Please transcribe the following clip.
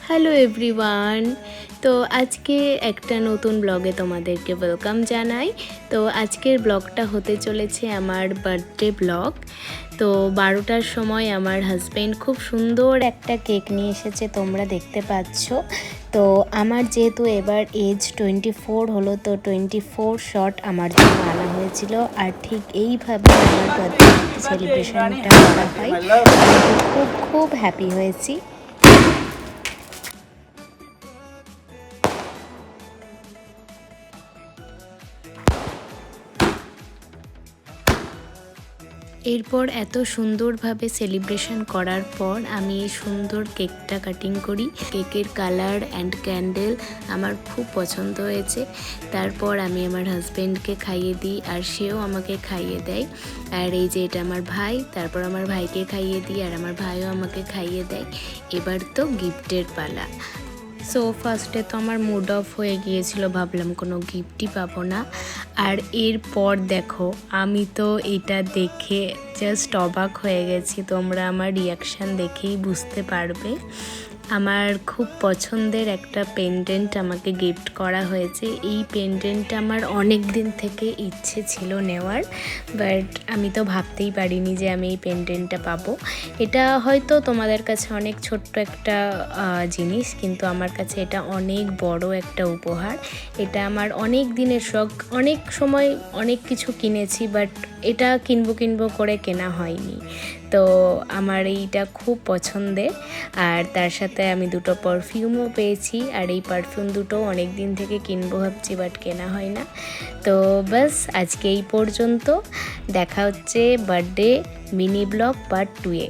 Hello everyone. তো আজকে একটা নতুন ব্লগে তোমাদেরকে ওয়েলকাম জানাই। তো আজকের ব্লগটা হতে চলেছে আমার বার্থডে ব্লগ। তো 12টার সময় আমার হাজব্যান্ড খুব সুন্দর একটা কেক নিয়ে এসেছে, তোমরা দেখতে পাচ্ছ। তো আমার যেহেতু এবার এজ 24 হলো, তো 24 শট আমার জন্য আনা হয়েছিল। আর ঠিক এইভাবে আমার বার্থডে সেলিব্রেশনটা করা হয়। আমি খুব খুব হ্যাপি হয়েছি। এরপর এত সুন্দরভাবে সেলিব্রেশন করার পর আমি এই সুন্দর কেকটা কাটিং করি। কেকের কালার অ্যান্ড ক্যান্ডেল আমার খুব পছন্দ হয়েছে। তারপর আমি আমার হাজব্যান্ডকে খাইয়ে দিই আর সেও আমাকে খাইয়ে দেয়। আর এই যে এটা আমার ভাই, তারপর আমার ভাইকে খাইয়ে দিই আর আমার ভাইও আমাকে খাইয়ে দেয়। এবার তো গিফটের পালা। সো ফার্স্টে তো আমার মুড অফ হয়ে গিয়েছিল, ভাবলাম কোনো গিফটই পাবো না। আর এরপর দেখো, আমি তো এটা দেখে জাস্ট অবাক হয়ে গেছি। তোমরা আমার রিয়াকশান দেখেই বুঝতে পারবে। আমার খুব পছন্দের একটা পেন্ডেন্ট আমাকে গিফট করা হয়েছে। এই পেন্ডেন্টটা আমার অনেক দিন থেকে ইচ্ছে ছিল নেওয়ার, বাট আমি তো ভাবতেই পারিনি যে আমি এই পেন্ডেন্টটা পাবো। এটা হয়তো তোমাদের কাছে অনেক ছোট্ট একটা জিনিস, কিন্তু আমার কাছে এটা অনেক বড় একটা উপহার। এটা আমার অনেক দিনের শখ। অনেক সময় অনেক কিছু কিনেছি, বাট এটা কিনবো করে কেনা হয়নি। তো আমার এইটা খুব পছন্দের। আর তার সাথে আমি দুটো পারফিউমও পেয়েছি, আর এই পারফিউম দুটো অনেক দিন থেকে কিনবো ভাবছি, বাট কেনা হয় না। তো বাস আজকে এই পর্যন্ত। দেখা হচ্ছে বার্থডে মিনি ব্লগ পার্ট 2-এ।